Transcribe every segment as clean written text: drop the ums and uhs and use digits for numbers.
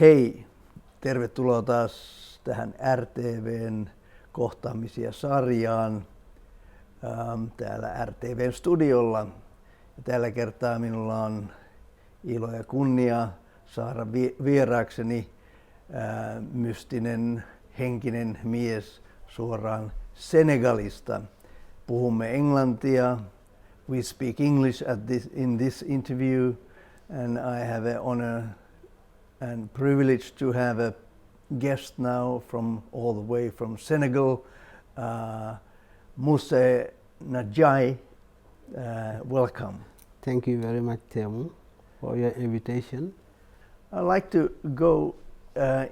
Hei, tervetuloa taas tähän RTVn Kohtaamisia-sarjaan täällä RTVn studiolla. Ja tällä kertaa minulla on ilo ja kunnia saada vieraakseni mystinen henkinen mies suoraan Senegalista. Puhumme englantia. We speak English in this interview, and I have an honor and privilege to have a guest now from all the way from Senegal, Mousse Ndiaye. Welcome. Thank you very much, Teemu, for your invitation. I'd like to go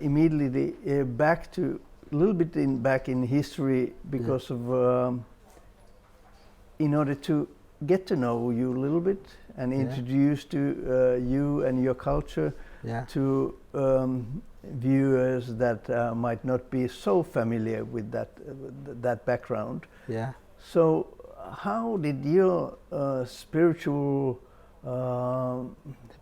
immediately back to a little bit back in history because of in order to get to know you a little bit and introduce to you and your culture to viewers that might not be so familiar with that background. Yeah. So, how did your spiritual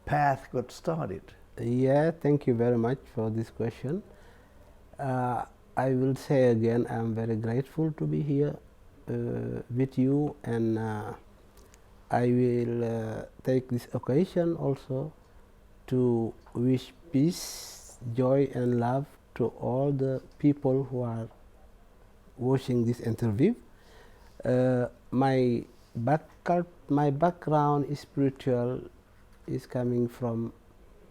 path got started? Yeah, thank you very much for this question. I will say again, I'm very grateful to be here with you, and I will take this occasion also to wish peace, joy and love to all the people who are watching this interview. My background is spiritual is coming from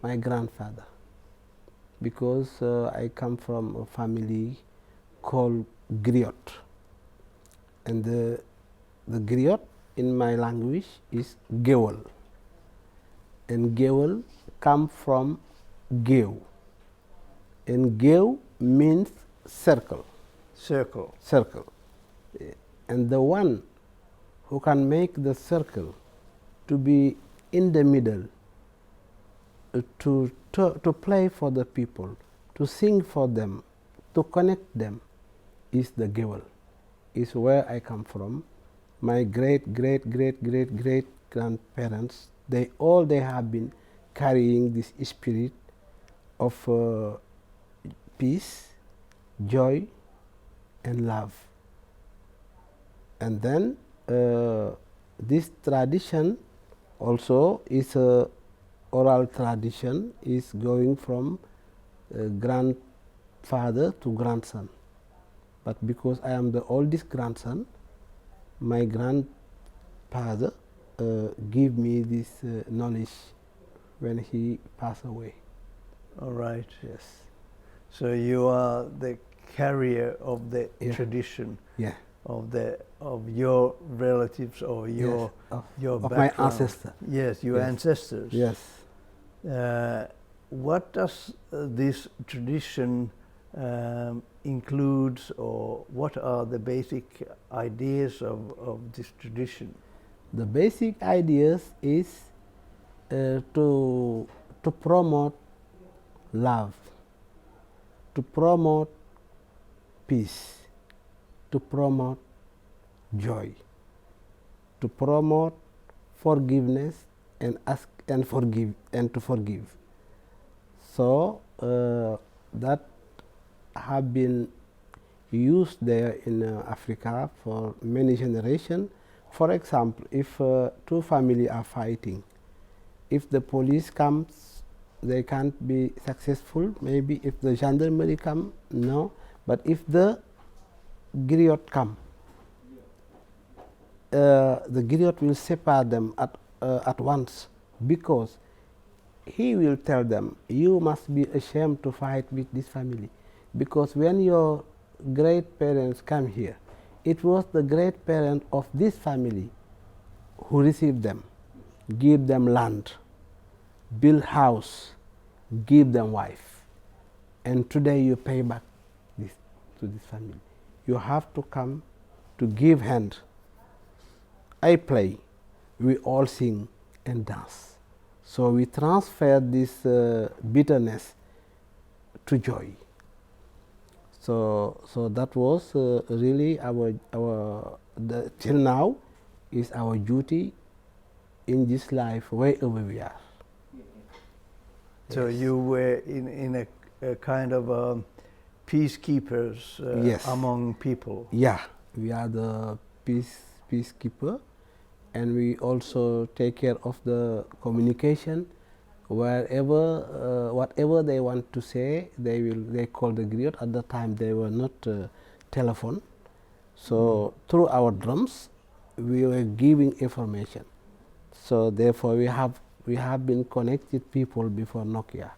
my grandfather, because I come from a family called griot, and the griot in my language is gewel, and gewel come from gew, and gew means circle. And the one who can make the circle to be in the middle, to play for the people, to sing for them, to connect them, is the gewel. Is where I come from. My great grandparents, they have been carrying this spirit of peace, joy and love. And then this tradition also is a oral tradition, is going from grandfather to grandson. But because I am the oldest grandson, my grandfather gave me this knowledge when he passed away. All right. Yes. So you are the carrier of the tradition. Yeah. Of your relatives or your of background. My ancestor. Yes, your ancestors. Yes. What does this tradition includes, or what are the basic ideas of this tradition? The basic ideas is to promote love, to promote peace, to promote joy, to promote forgiveness and to forgive. So that have been used there in Africa for many generations. For example, if two families are fighting, if the police comes, they can't be successful. Maybe if the gendarmerie come, no. But if the griot come, the griot will separate them at once, because he will tell them, you must be ashamed to fight with this family, because when your great parents come here, it was the great parent of this family who received them, give them land, build house, give them wife, and today you pay back this to this family. You have to come to give hand. I play, we all sing and dance. So we transfer this bitterness to joy. So that was really till now is our duty in this life wherever we are. So Yes. you were in a kind of peacekeepers Yes. among people. Yeah, we are the peacekeeper, and we also take care of the communication. Wherever, whatever they want to say, they call the griot. At the time, they were not telephone. So through our drums, we were giving information. So therefore, we have been connected people before Nokia.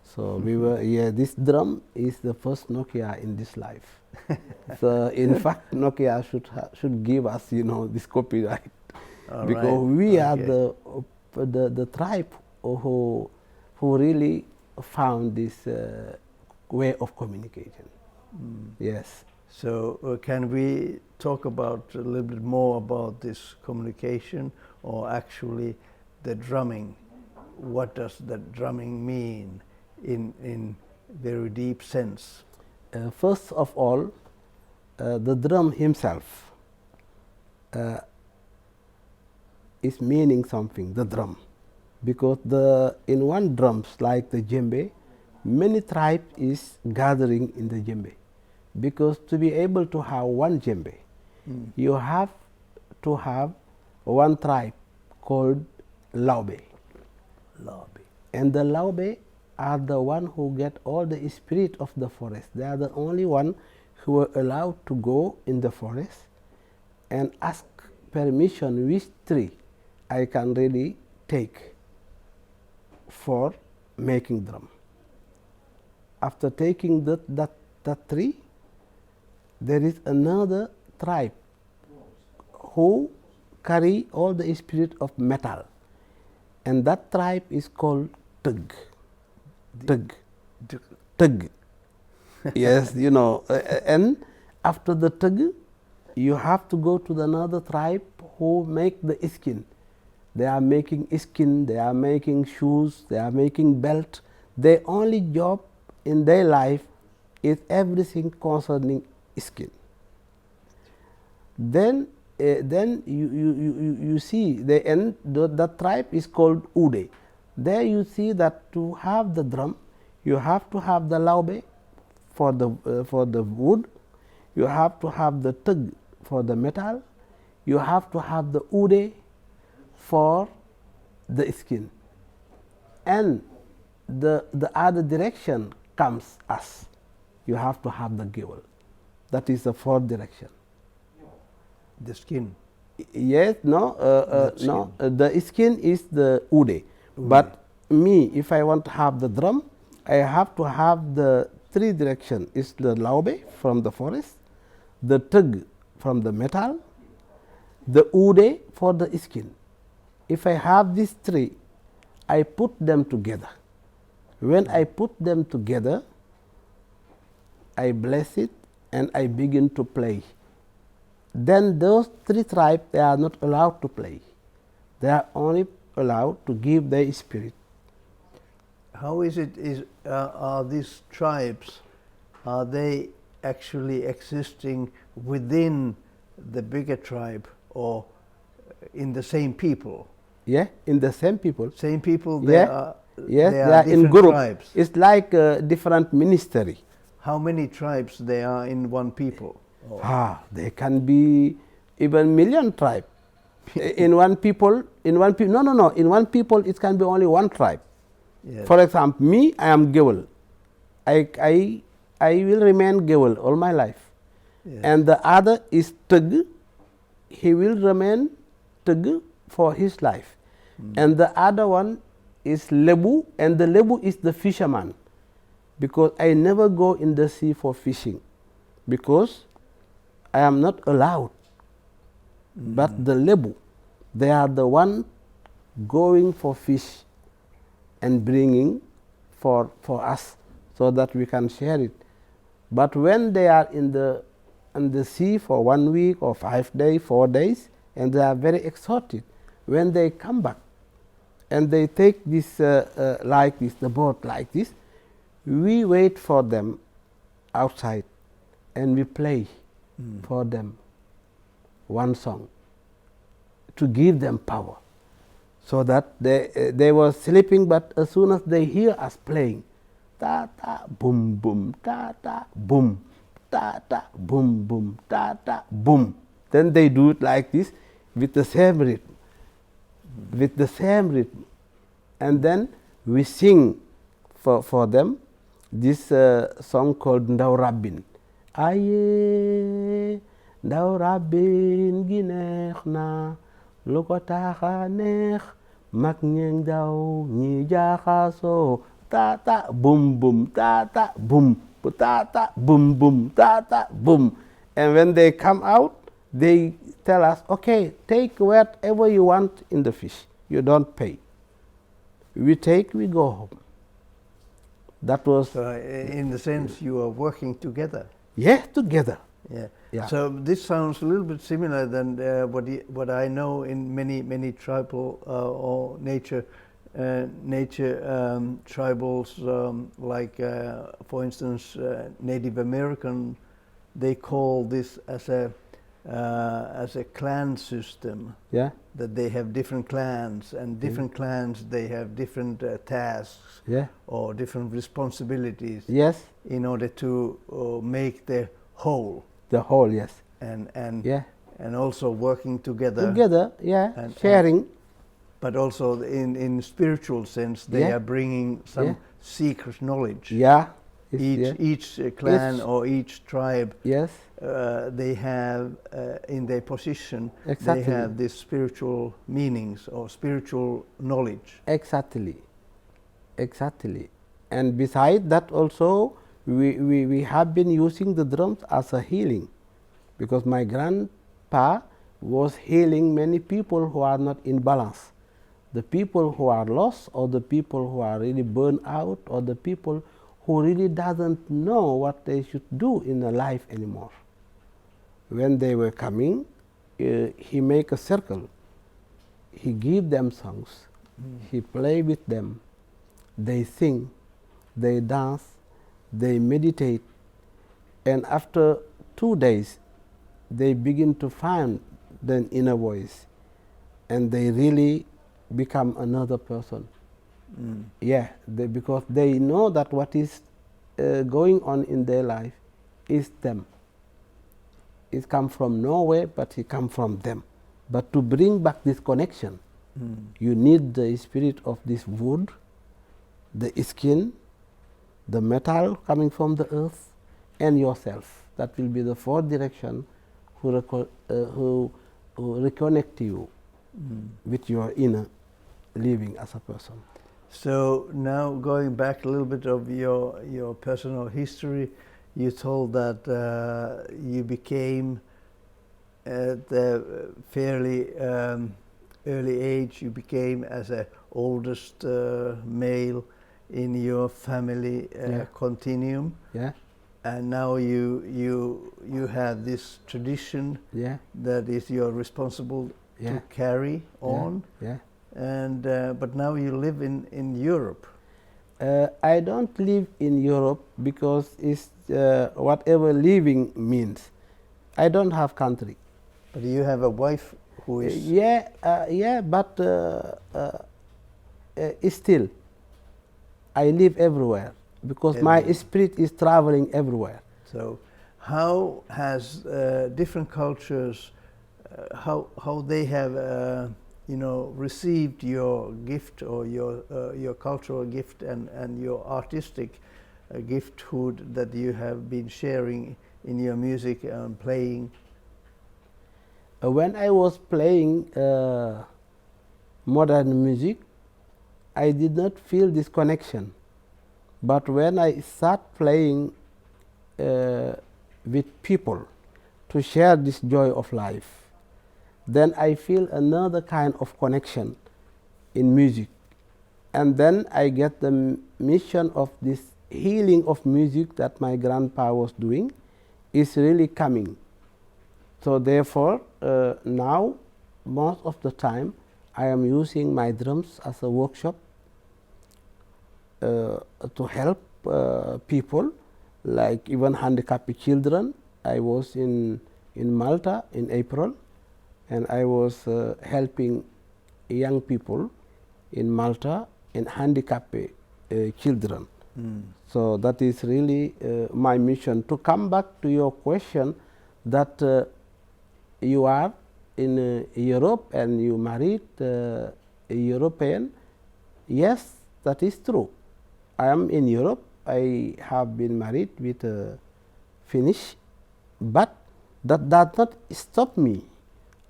So we were, this drum is the first Nokia in this life. So in fact, Nokia should give us, this copyright. All Because right. we are Okay. the tribe who really found this way of communication. Yes. So can we talk about a little bit more about this communication, or actually the drumming? What does that drumming mean in very deep sense? First of all, the drum himself is meaning something, the drum. Because in one drums, like the djembe, many tribes is gathering in the djembe. Because to be able to have one djembe, you have to have one tribe called Laube. Lobby. And the Laube are the one who get all the spirit of the forest. They are the only one who are allowed to go in the forest and ask permission which tree I can really take for making drum. After taking that tree, there is another tribe who carry all the spirit of metal, and that tribe is called Tug. Tug. Yes, and after the Tug, you have to go to another tribe who make the skin. They are making skin, they are making shoes, they are making belt. Their only job in their life is everything concerning skin. Then you see the tribe is called Ude. There you see that to have the drum, you have to have the Laube for the wood, you have to have the Tug for the metal, you have to have the Ude for the skin, and the other direction comes us. You have to have the givel. That is the fourth direction. The skin. Yes, no, no. The skin is the Ude. But me, if I want to have the drum, I have to have the three direction. Is the Laube from the forest, the Tug from the metal, the Ude for the skin. If I have these three, I put them together. When I put them together, I bless it and I begin to play. Then those three tribes, they are not allowed to play. They are only allowed to give their spirit. How is it? Are these tribes, are they actually existing within the bigger tribe or in the same people? Yeah, in the same people. Same people. Yeah. Yes, they they are in different group. tribes. It's like a different ministry. How many tribes they are in one people? There can be even million tribes. In one people, in one people it can be only one tribe. Yes. For example, me, I am Gewel. I will remain Gewel all my life. Yes. And the other is Tug, he will remain Tëgg for his life. And the other one is Lebu, and the Lebu is the fisherman, because I never go in the sea for fishing, because I am not allowed. But the Lebu, they are the one going for fish and bringing for us, so that we can share it. But when they are in the sea for 1 week or 5 days, 4 days, and they are very exhausted, when they come back and they take this like this, the boat like this, we wait for them outside and we play for them one song to give them power, so that they were sleeping, but as soon as they hear us playing, ta ta boom boom, ta ta boom, ta ta boom boom, ta ta boom, then they do it like this with the same rhythm, and then we sing for them this song called Ndaw Rabbin. Aye Ndaw Rabbin gi neex na, lu ko taxa neex, mag ñeeg ndaw ñi jaaxaasoo, ta ta bum bum, ta ta bum, ta ta bum bum, ta ta bum. And when they come out, they tell us, okay, take whatever you want in the fish, you don't pay. We take, we go home. That was... So in the sense you are working together. Yeah, together. Yeah. Yeah. So this sounds a little bit similar than what I know in many tribal or nature tribals, like for instance Native American. They call this as a clan system. Yeah. That they have different clans, and different clans they have different tasks. Yeah. Or different responsibilities. Yes. In order to make the whole. The whole, yes. And yeah. And also working together. Together, yeah. And sharing. But also in spiritual sense, they are bringing some secret knowledge. Yeah. Each clan or each tribe. Yes. They have in their position. Exactly. They have these spiritual meanings or spiritual knowledge. Exactly. Exactly. And beside that also, we have been using the drums as a healing, because my grandpa was healing many people who are not in balance. The people who are lost, or the people who are really burned out, or the people who really doesn't know what they should do in their life anymore. When they were coming, he make a circle. He give them songs. He play with them. They sing, they dance, they meditate, and after 2 days, they begin to find their inner voice, and they really become another person. Yeah, because they know that what is going on in their life is them. It comes from nowhere, but it comes from them. But to bring back this connection, you need the spirit of this wood, the skin, the metal coming from the earth, and yourself. That will be the fourth direction who reconnect you with your inner living as a person. So now going back a little bit of your personal history, you told that you became at the fairly early age, you became as a oldest male in your family continuum. Yeah. And now you have this tradition that is you're responsible to carry on. Yeah. And but now you live in Europe. I don't live in Europe because it's whatever living means. I don't have country. But you have a wife who is... but still, I live everywhere because my spirit is traveling everywhere. So how has different cultures, how they have received your gift or your cultural gift and your artistic gifthood that you have been sharing in your music and playing? When I was playing modern music, I did not feel this connection. But when I start playing with people to share this joy of life, then I feel another kind of connection in music. And then I get the mission of this healing of music that my grandpa was doing is really coming. So therefore, now, most of the time, I am using my drums as a workshop to help people, like even handicapped children. I was in Malta in April, and I was helping young people in Malta and handicapped children. So that is really my mission. To come back to your question, that you are in Europe and you married a European, yes, that is true. I am in Europe. I have been married with a Finnish, but that does not stop me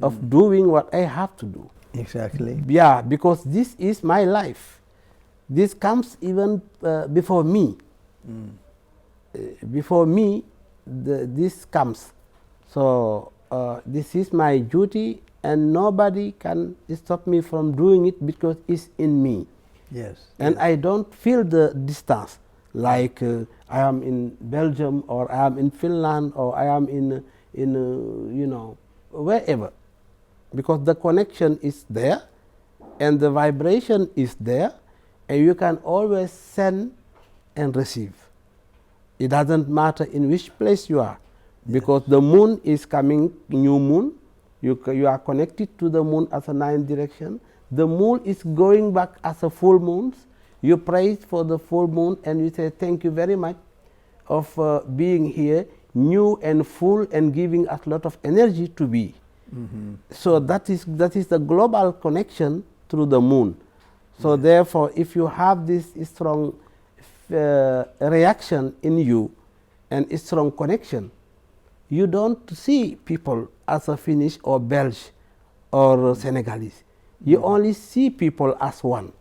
of doing what I have to do. Exactly. Yeah, because this is my life. This comes even before me. Before me, this comes. So this is my duty, and nobody can stop me from doing it because it's in me. Yes. And I don't feel the distance, like I am in Belgium, or I am in Finland, or I am in you know, wherever, because the connection is there, and the vibration is there, and you can always send and receive. It doesn't matter in which place you are, because the moon is coming, new moon. You are connected to the moon as a 9th direction. The moon is going back as a full moon. You pray for the full moon and you say, thank you very much of being here, new and full, and giving us a lot of energy to be. So that is the global connection through the moon. So therefore, if you have this strong reaction in you and a strong connection, you don't see people as a Finnish or Belgian or Senegalese. You only see people as one.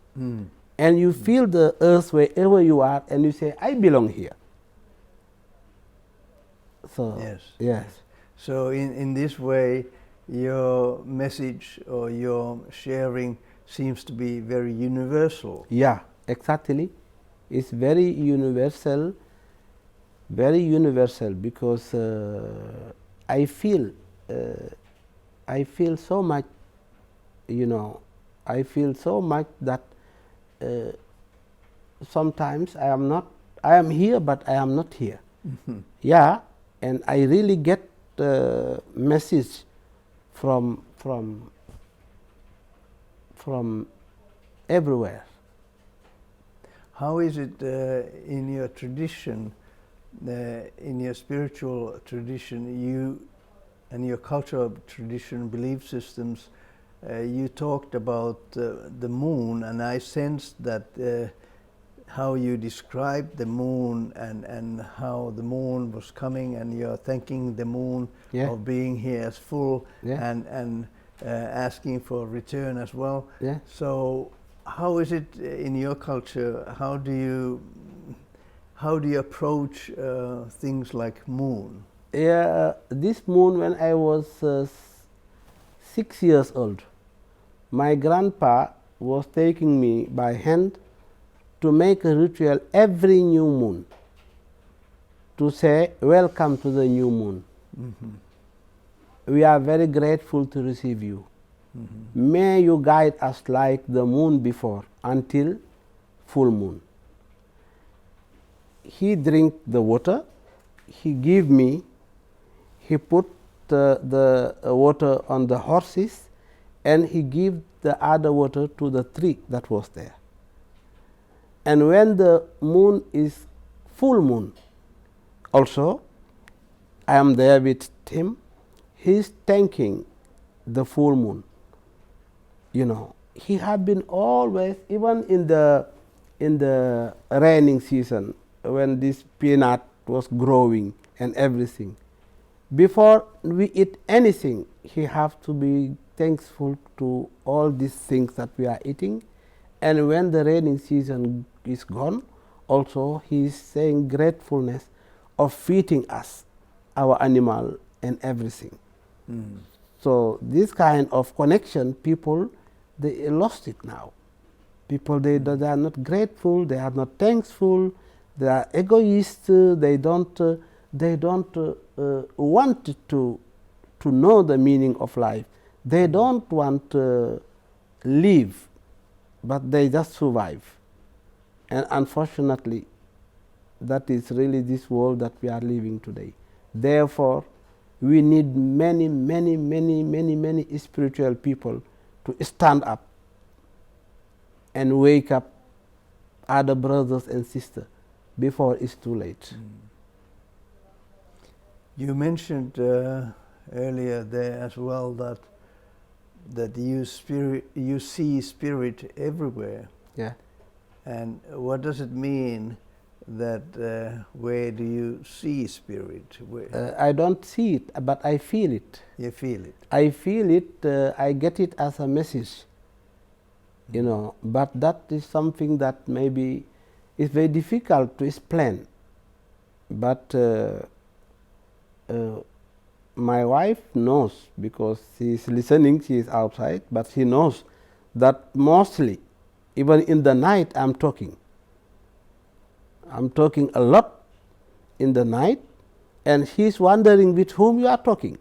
And you feel the earth wherever you are, and you say, I belong here. So, yes. So in this way, your message or your sharing seems to be very universal. Yeah, exactly. It's very universal, because I feel so much, you know, I feel so much that sometimes I am here, but I am not here. Yeah, and I really get the message from everywhere. How is it in your tradition, in your spiritual tradition, you and your cultural tradition, belief systems, you talked about the moon, and I sensed that how you described the moon and how the moon was coming, and you're thanking the moon of being here as full and asking for return as well. So how is it in your culture? How do you approach things like moon? Yeah, this moon, when I was 6 years old, my grandpa was taking me by hand to make a ritual every new moon to say, welcome to the new moon. We are very grateful to receive you. May you guide us like the moon before until full moon. He drink the water, he give me, he put the water on the horses, and he give the other water to the tree that was there. And when the moon is full moon, also, I am there with him, he is thanking the full moon. You know, he had been always, even in the raining season, when this peanut was growing and everything, before we eat anything, he have to be thankful to all these things that we are eating. And when the raining season is gone, also he is saying gratefulness of feeding us, our animal and everything. So this kind of connection, people, they lost it now. People, they are not grateful, they are not thankful, they are egoist, they don't want to know the meaning of life. They don't want to live, but they just survive. And unfortunately, that is really this world that we are living today. Therefore, we need many spiritual people to stand up and wake up other brothers and sisters before it's too late. You mentioned earlier there as well that you see spirit everywhere. Yeah. And what does it mean that where do you see spirit? I don't see it, but I feel it. You feel it? I feel it, I get it as a message, you know, but that is something that maybe is very difficult to explain. But my wife knows, because she is listening, she is outside, but she knows that mostly, even in the night, I'm talking. I'm talking a lot in the night, and she's wondering with whom you are talking.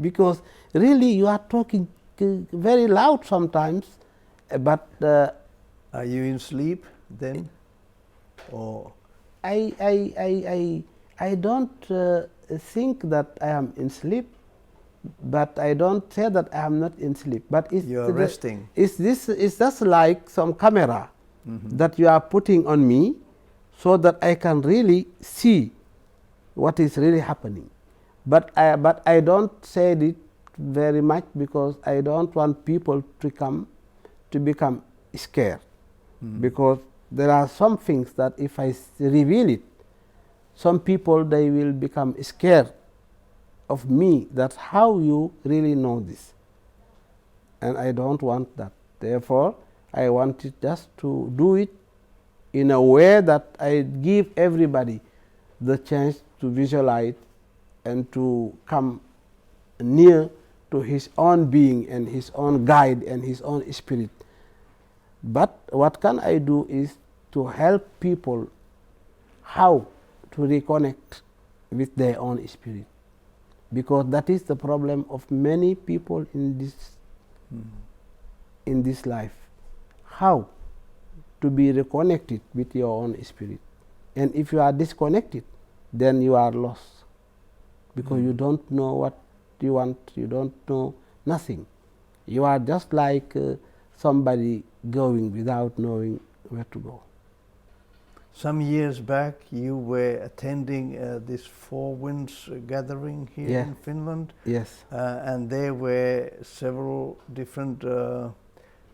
Because really you are talking very loud sometimes, but... are you in sleep then? Or I don't think that I am in sleep, but I don't say that I am not in sleep. But you are resting. Is just like some camera that you are putting on me, so that I can really see what is really happening. But I don't say it very much, because I don't want people to become scared. Because there are some things that if I reveal it, some people, they will become scared of me, that how you really know this. And I don't want that. Therefore, I wanted just to do it in a way that I give everybody the chance to visualize and to come near to his own being and his own guide and his own spirit. But what can I do is to help people how to reconnect with their own spirit. Because that is the problem of many people in this life. How to be reconnected with your own spirit. And if you are disconnected, then you are lost. Because you don't know what you want, you don't know nothing. You are just like somebody going without knowing where to go. Some years back you were attending this Four Winds gathering here in Finland. Yes. And there were several different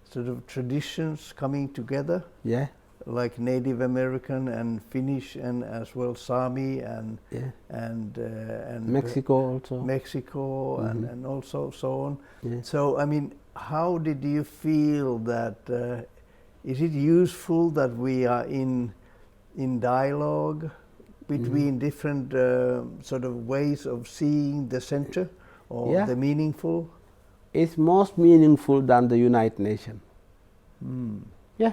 sort of traditions coming together. Yeah. Like Native American and Finnish and as well Sami and Mexico also. Mexico and also so on. Yeah. So I mean, how did you feel that? Is it useful that we are in dialogue between different sort of ways of seeing the center or the meaningful? It's most meaningful than the United Nations. Yeah.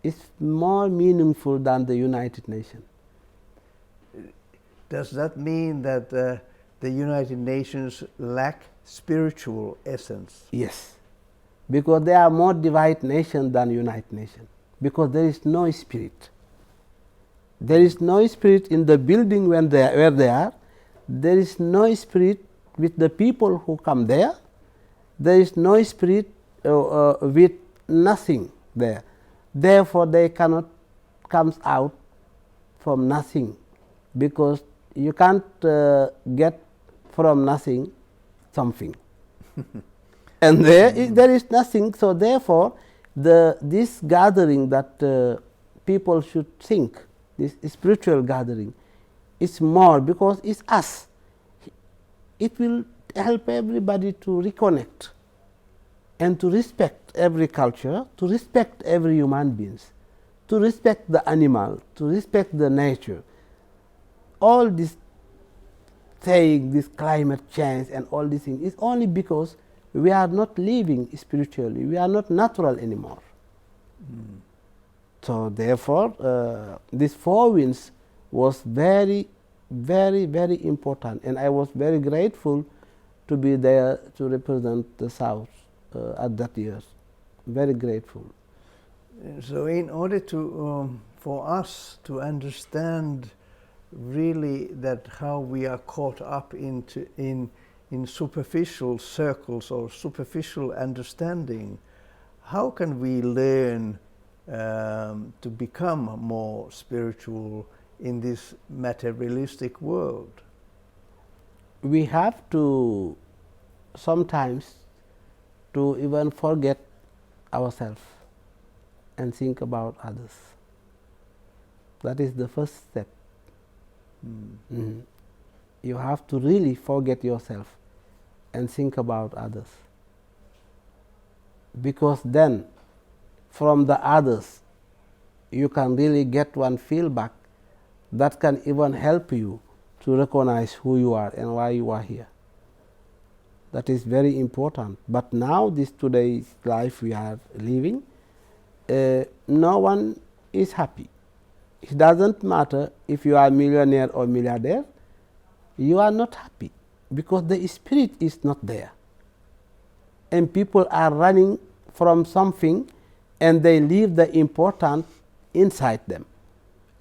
It's more meaningful than the United Nations. Does that mean that the United Nations lack spiritual essence? Yes. Because they are more divided nation than United Nations. Because there is no spirit. There is no spirit in the building where they are. There is no spirit with the people who come there. There is no spirit with nothing there. Therefore, they cannot come out from nothing, because you can't get from nothing something. And there is nothing. So therefore, this gathering that people should think, this spiritual gathering, is more, because it's us. It will help everybody to reconnect and to respect every culture, to respect every human beings, to respect the animal, to respect the nature. All this saying, this climate change and all these things is only because we are not living spiritually, we are not natural anymore. So therefore, this four winds was very, very, very important, and I was very grateful to be there to represent the South at that year. Very grateful. So in order to, for us to understand really that how we are caught up in superficial circles or superficial understanding, how can we learn to become more spiritual in this materialistic world? We have to sometimes to even forget ourselves and think about others. That is the first step. You have to really forget yourself and think about others, because then from the others you can really get one feedback that can even help you to recognize who you are and why you are here. That is very important. But now, this today's life we are living, no one is happy. It doesn't matter if you are a millionaire or milliardaire, you are not happy because the spirit is not there. And people are running from something and they leave the important inside them.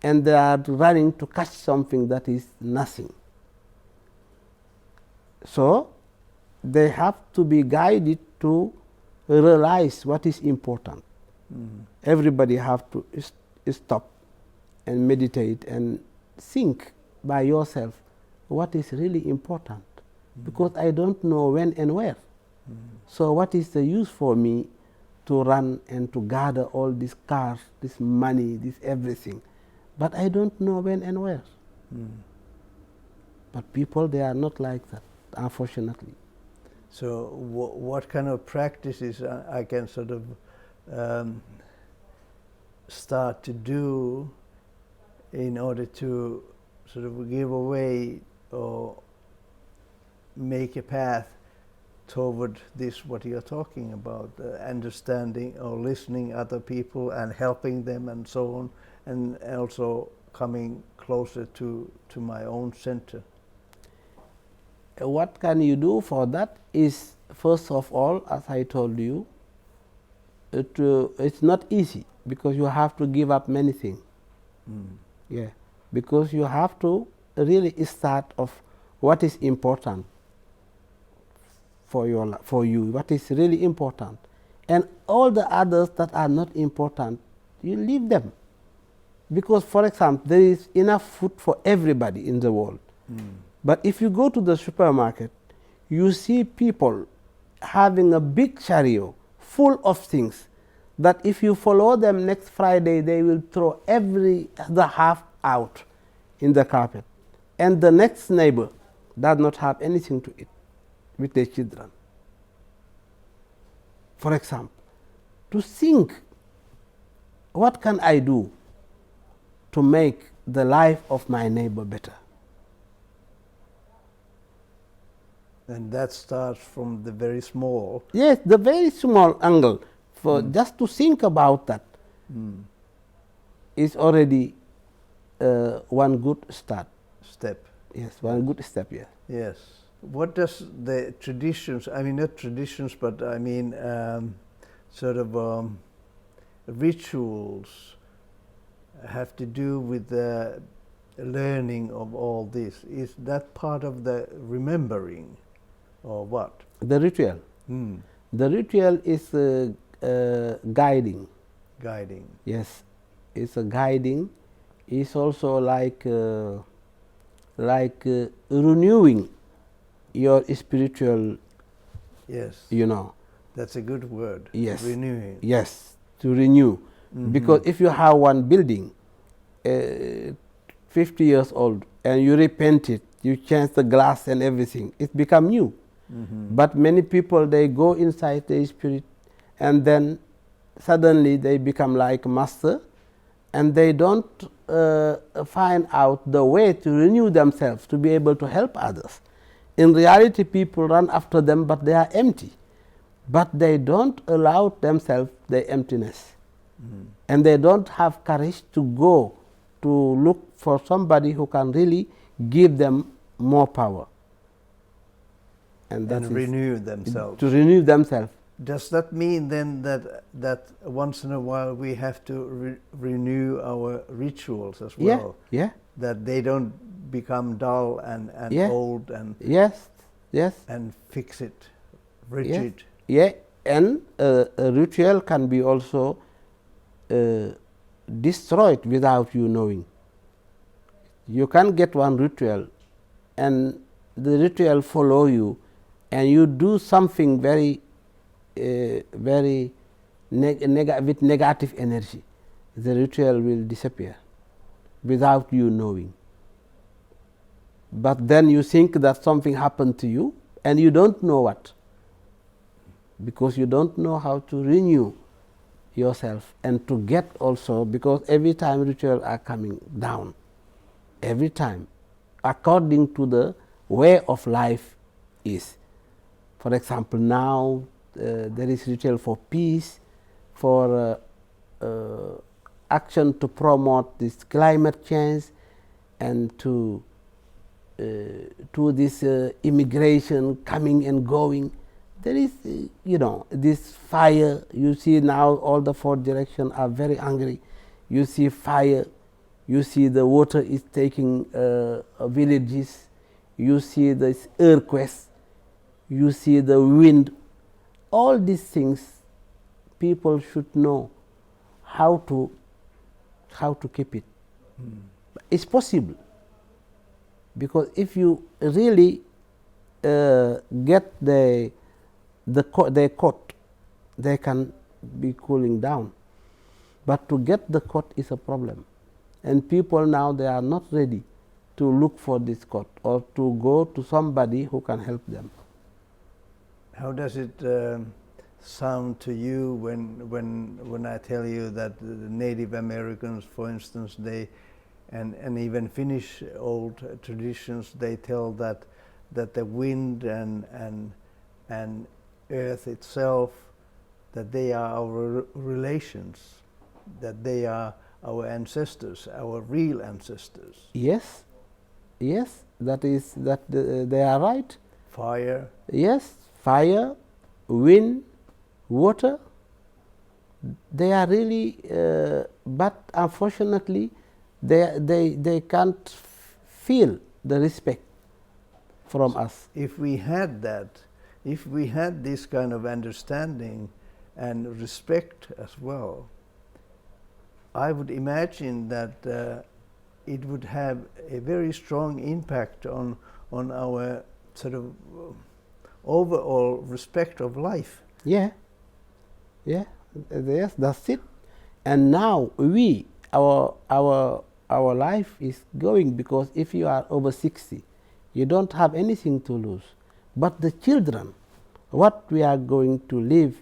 And they are running to catch something that is nothing. So they have to be guided to realize what is important. Everybody have to stop and meditate and think by yourself what is really important, because I don't know when and where. So what is the use for me to run and to gather all these cars, this money, this everything, but I don't know when and where. But people, they are not like that, unfortunately. So what kind of practices I can sort of start to do in order to sort of give away or make a path toward this, what you're talking about, understanding or listening other people and helping them and so on, and also coming closer to my own center? What can you do for that is, first of all, as I told you, it's not easy because you have to give up many things. Yeah, because you have to really start of what is important for you, what is really important, and all the others that are not important, you leave them. Because, for example, there is enough food for everybody in the world. But if you go to the supermarket, you see people having a big chariot full of things that if you follow them next Friday, they will throw the half out in the carpet. And the next neighbor does not have anything to eat with their children. For example, to think, what can I do to make the life of my neighbor better? And that starts from the very small. Yes, the very small angle. For just to think about that is already one good step. Yes, one good step, yes. Yes. What does the traditions, I mean not traditions, but I mean sort of rituals have to do with the learning of all this? Is that part of the remembering or what? The ritual. The ritual is guiding. Guiding. Yes, it's a guiding. It's also like renewing your spiritual. Yes. You know. That's a good word. Yes. Renewing. Yes, to renew. Because if you have one building, 50 years old, and you repaint it, you change the glass and everything, it become new. But many people, they go inside the spirit and then suddenly they become like master, and they don't find out the way to renew themselves to be able to help others. In reality, people run after them, but they are empty. But they don't allow themselves the emptiness. And they don't have courage to go to look for somebody who can really give them more power. And renew themselves. To renew themselves. Does that mean then that once in a while we have to renew our rituals as well? Yeah. That they don't become dull and old and yes, and fix it, rigid. Yeah, and a ritual can be also destroyed without you knowing. You can get one ritual, and the ritual follow you, and you do something very with negative energy. The ritual will disappear without you knowing. But then you think that something happened to you, and you don't know what, because you don't know how to renew yourself and to get also, because every time rituals are coming down, every time, according to the way of life is. For example, now there is ritual for peace, for action to promote this climate change, and to this immigration coming and going. There is, this fire. You see now all the four directions are very angry. You see fire. You see the water is taking villages. You see this earthquakes. You see the wind. All these things, people should know how to keep it. It's possible, because if you really get their coat, they can be cooling down. But to get the coat is a problem, and people now, they are not ready to look for this coat or to go to somebody who can help them. How does it sound to you when I tell you that the Native Americans, for instance, they and even Finnish old traditions, they tell that the wind and earth itself, that they are our relations, that they are our ancestors, our real ancestors. Yes, they are right. Fire. Yes, fire, wind, water, they are really, but unfortunately, they can't feel the respect from us. If we had that, if we had this kind of understanding and respect as well, I would imagine that it would have a very strong impact on our sort of overall respect of life. Yes, that's it. And now our life is going, because if you are over 60, you don't have anything to lose. But the children, what we are going to leave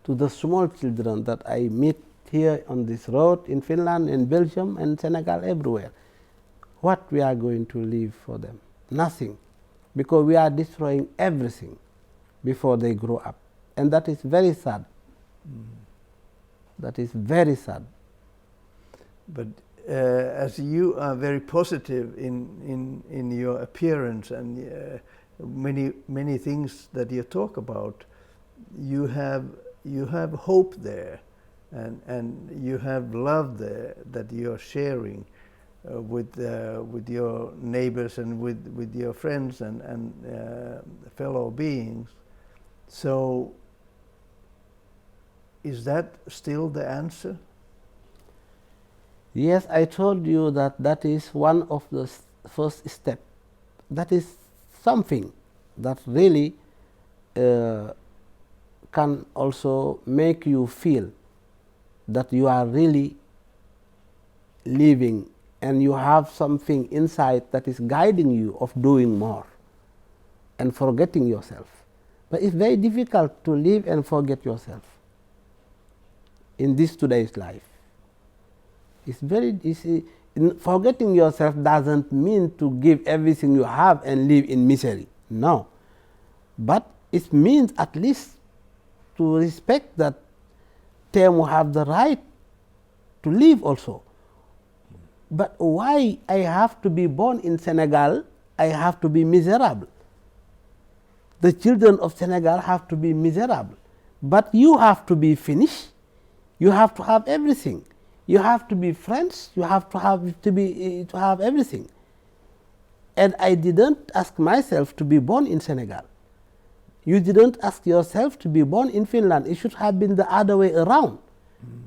to the small children that I meet here on this road in Finland, in Belgium, and Senegal, everywhere, what we are going to leave for them? Nothing, because we are destroying everything before they grow up, and that is very sad. That is very sad. But as you are very positive in your appearance and many things that you talk about, you have hope there, and you have love there that you are sharing with your neighbors and with your friends and fellow beings. So is that still the answer? Yes, I told you that is one of the first steps. That is something that really can also make you feel that you are really living, and you have something inside that is guiding you of doing more. and forgetting yourself. But it's very difficult to live and forget yourself in this today's life. Forgetting yourself doesn't mean to give everything you have and live in misery. No. But it means at least to respect that Teemu have the right to live also. But why I have to be born in Senegal, I have to be miserable? The children of Senegal have to be miserable. But you have to be finished. You have to have everything. You have to be friends. You have to have everything. And I didn't ask myself to be born in Senegal. You didn't ask yourself to be born in Finland. It should have been the other way around.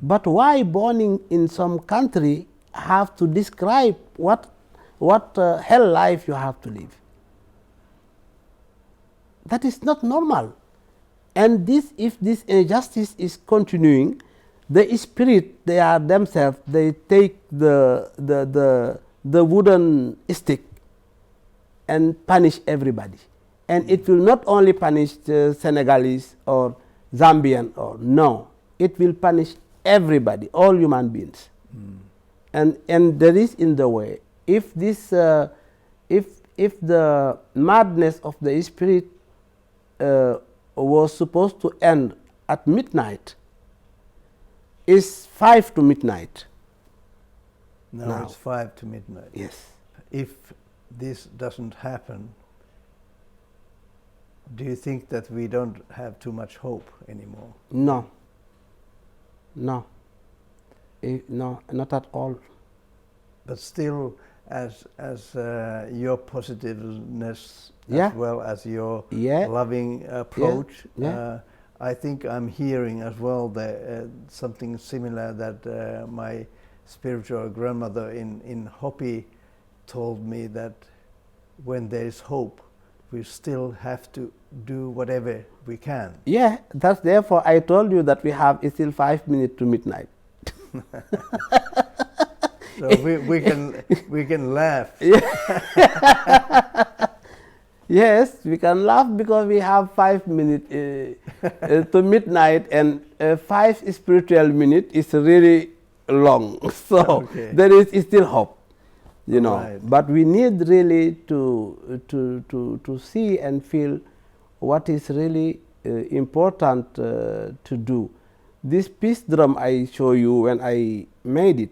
But why born in some country have to describe what hell life you have to live? That is not normal. And if this injustice is continuing, the spirit, they are themselves, they take the wooden stick and punish everybody. And it will not only punish the Senegalese or Zambian, or no, it will punish everybody, all human beings. And there is in the way, if this, if the madness of the spirit was supposed to end at midnight, it's 5 to midnight. Now it's 5 to midnight. Yes. If this doesn't happen, do you think that we don't have too much hope anymore? No. No. No, not at all. But still, as your positiveness, Yeah. as well as your Yeah. loving approach, Yeah. I think I'm hearing as well that something similar that my spiritual grandmother in Hopi told me, that when there is hope, we still have to do whatever we can. Yeah, that's therefore I told you that we have still 5 minutes to midnight. So we can laugh. Yes, we can laugh because we have 5 minutes to midnight, and 5 spiritual minutes is really long. So Okay. there is still hope, you know. Right. But we need really to see and feel what is really important to do. This peace drum I show you, when I made it,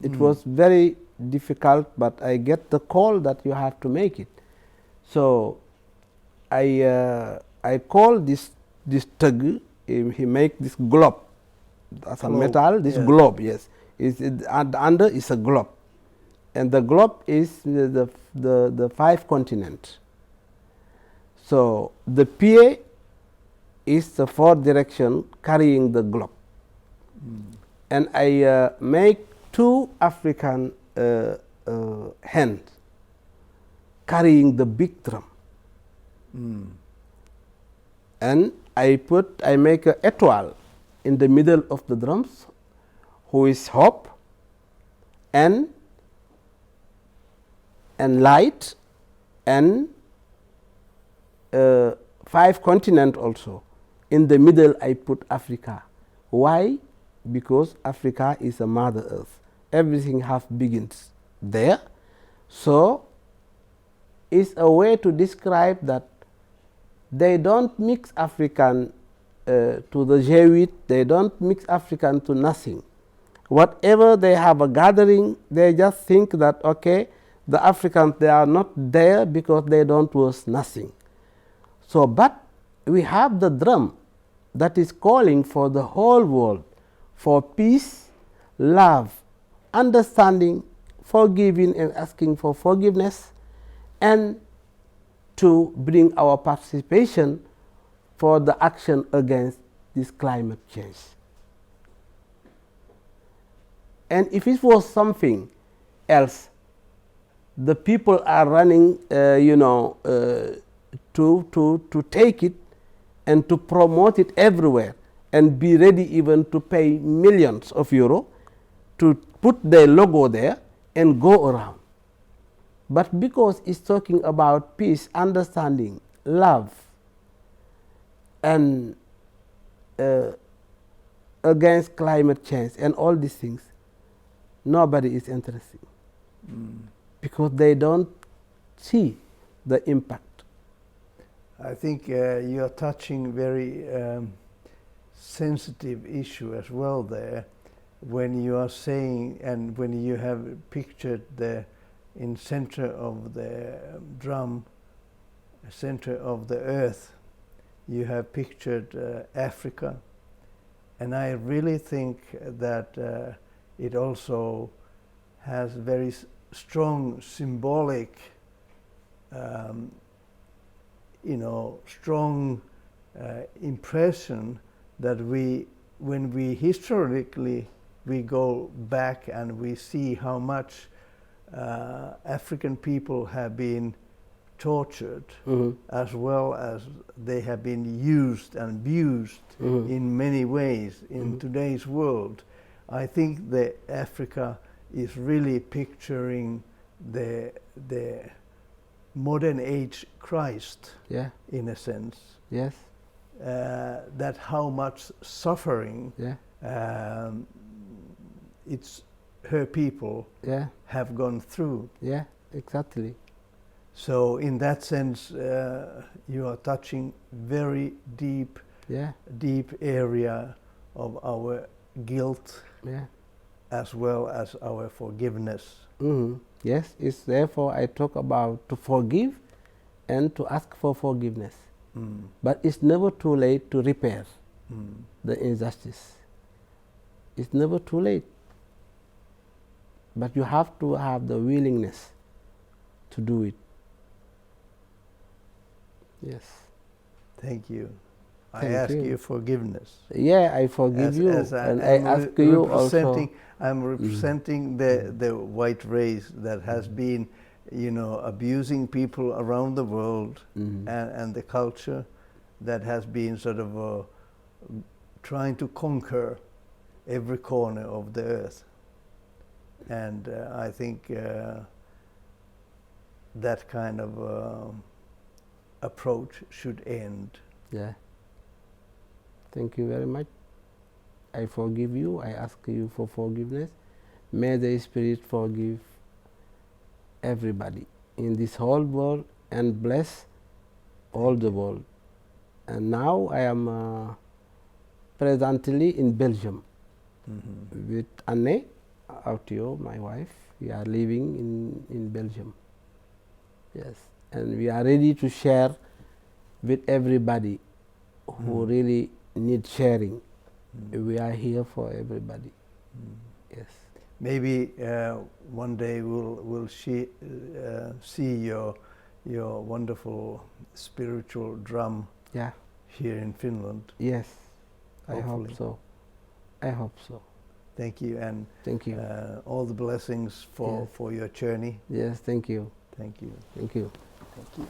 it was very difficult, but I get the call that you have to make it. So I call this tug. He make this globe as a metal. This globe, yes, under is a globe, and the globe is the 5 continents. So the PA is the 4th direction carrying the globe, and I make 2 African hands carrying the big drum, and I make a étoile in the middle of the drums, who is hope and light, and 5 continents also. In the middle I put Africa. Why? Because Africa is a mother earth. Everything begins there. So it's a way to describe that they don't mix African to the Jesuit, they don't mix African to nothing. Whatever they have a gathering, they just think that, okay, the Africans, they are not there because they don't worth nothing. So, but we have the drum that is calling for the whole world, for peace, love, understanding, forgiving and asking for forgiveness, and to bring our participation for the action against this climate change. And if it was something else, the people are running, to take it and to promote it everywhere, and be ready even to pay millions of euros to put their logo there and go around. But because it's talking about peace, understanding, love and against climate change and all these things, nobody is interested because they don't see the impact. I think you are touching very sensitive issue as well there, when you are saying, and when you have pictured the in center of the drum, center of the earth, you have pictured Africa, and I really think that it also has very strong symbolic, strong impression that when we historically we go back and we see how much African people have been tortured, as well as they have been used and abused in many ways in today's world. I think that Africa is really picturing the modern age Christ, in a sense. Yes. That how much suffering it's her people have gone through. Yeah, exactly. So in that sense, you are touching very deep area of our guilt, as well as our forgiveness. Yes, it's therefore I talk about to forgive and to ask for forgiveness. But it's never too late to repair the injustice. It's never too late. But you have to have the willingness to do it. Yes. Thank you. I ask you forgiveness. Yeah, I forgive you, and I ask you also. I'm representing the white race that has been, abusing people around the world, and the culture that has been sort of trying to conquer every corner of the earth. And I think that kind of approach should end. Yeah. Thank you very much. I forgive you. I ask you for forgiveness. May the Spirit forgive everybody in this whole world and bless all the world. And now I am presently in Belgium with Anne Autio, my wife. We are living in Belgium. Yes. And we are ready to share with everybody who really need sharing. We are here for everybody. Yes. Maybe one day we'll see your wonderful spiritual drum here in Finland. Yes, Hopefully. I hope so. I hope so. Thank you, and thank you. All the blessings for your journey. Yes, thank you. Thank you. Thank you. Thank you.